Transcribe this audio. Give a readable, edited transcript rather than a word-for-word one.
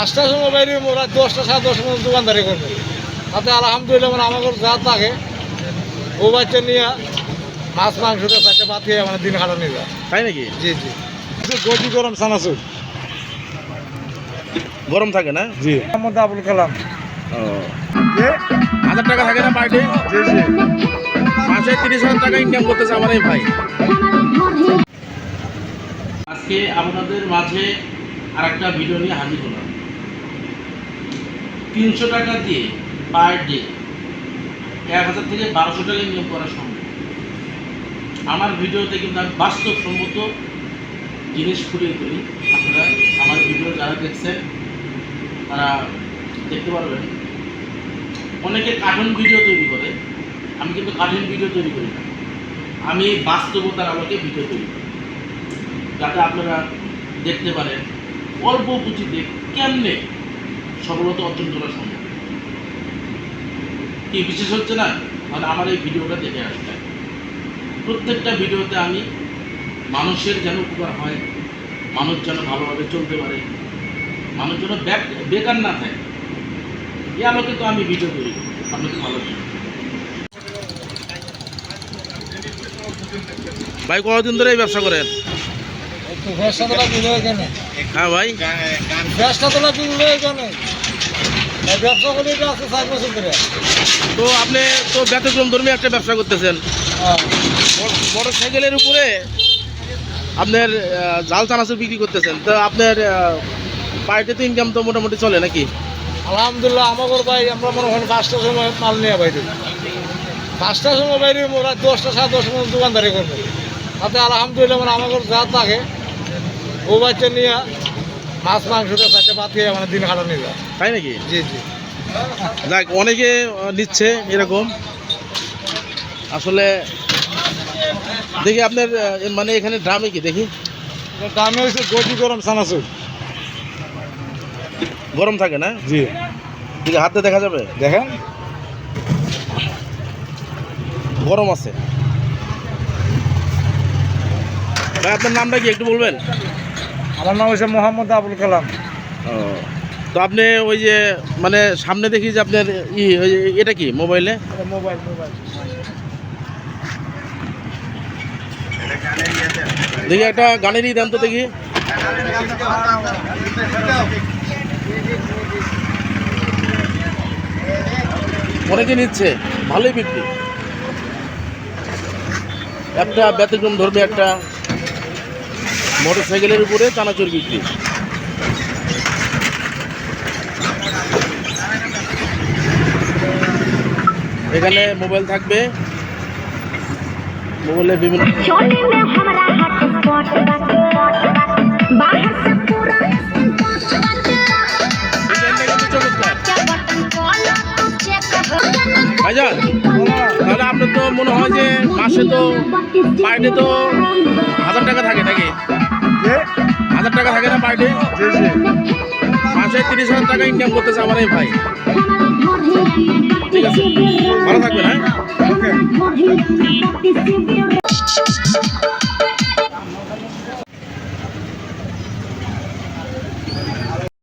5টার সময় বাইরে মোরা 10টা 10:30 পর্যন্ত দোকানদারি করবো। তাতে আলহামদুলিল্লাহ মানে আমাদের যা থাকে ও বাচ্চা নিয়ে মাছ মাংসটা চারটে ভাত খেয়ে মানে দিন কাটানো যায়। তাই নাকি? জি জি। গজি গরম চানাচুর গরম থাকে না? জি। মোহাম্মদ আবুল কালাম। ও 1000 টাকা থাকে না পার ডে? জি জি। মাসে 30,000 টাকা ইনকাম করতেছে আমার এই ভাই। আজকে আপনাদের মাঝে আরেকটা ভিডিও নিয়ে হাজির হলাম। 300 টাকা দিয়ে পার ডে 1000 থেকে 1200 টাকা ইনকাম করা সম্ভব। আমার ভিডিওতে কিন্তু আমি বাস্তবসম্মত জিনিস ফুটিয়ে তুলি। আপনারা আমার ভিডিও যারা দেখছেন তারা দেখতে পারবেন। অনেকে কার্টুন ভিডিও তৈরি করে, আমি কিন্তু কার্টুন ভিডিও তৈরি করি না। আমি বাস্তবতার আলোকে ভিডিও তৈরি করি, যাতে আপনারা দেখতে পারেন অল্প পুঁজিতে কেমনে সফলতা অর্জন করা সম্ভব। কি বিশেষ হচ্ছে না? মানে আমার এই ভিডিওটা দেখে আসতে, প্রত্যেকটা ভিডিওতে আমি মানুষের যেন উপকার হয়, মানুষ যেন ভালোভাবে চলতে পারে, মানুষ যেন বেকার না থাকে, এই আলোকে তো আমি ভিডিও তৈরি করি আপনাকে ভালো লাগে। ভাই কতদিন ধরে এই ব্যবসা করেন? হ্যাঁ ভাই, ব্যবসা করে আছে 4 বছর ধরে। তো আপনি তো ব্যতিক্রম ধর্মী একটা ব্যবসা করতেছেন। মোটর সাইকেলের উপরে আপনার জাল চানাচুর বিক্রি করতেছেন, তো আপনার পার্টি তো ইনকাম তো মোটামুটি চলে নাকি? আলহামদুলিল্লাহ আমাদের ভাই আমরা মনে হয় 5টার সময় মাল নিয়ে বাইরে, 5টার সময় বাইরে মোরা 10টা 10:30 পর্যন্ত দোকানদারি করবো। তাতে আলহামদুলিল্লাহ মানে আমাদের যা থাকে ও বাচ্চা নিয়ে মাছ মাংসটা চারটে ভাত খেয়ে মানে দিন কাটানো যায়। তাই নাকি? জি জি। যাক, অনেকে নিচ্ছে এরকম। আসলে দেখি আপনার মানে এখানে ড্রামে কি দেখি দামে হয়েছে গজি গরম চানাচুর। গরম থাকে না? জি। দেখি হাতে দেখা যাবে, দেখেন গরম আছে। ভাই আপনার নামটা কি একটু বলবেন? আমার নাম হচ্ছে মোহাম্মদ আবুল কালাম। ও, তো আপনি ওই যে মানে সামনে দেখি যে আপনার এটা কি মোবাইলে? মোবাইল মোবাইল দেখি একটা গানেরই দেন তো দেখি। অনেকে নিচ্ছে, ভালোই বিক্রি। একটা ব্যতিক্রম ধর্মী একটা মোটর সাইকেলের উপরে চানাচুর বিক্রি। এখানে মোবাইল থাকবে, মোবাইলে বিভিন্ন ভাইজান। তাহলে আপনার তো মনে হয় যে মাসে তো পার ডে তো 1000 টাকা থাকে নাকি? 1000 টাকা থাকে না পার ডে? জি জি। মাসে 30,000 টাকা ইনকাম করতেছে আমার এই ভাই। ঠিক আছে, ভালো থাকবেন। হ্যাঁ।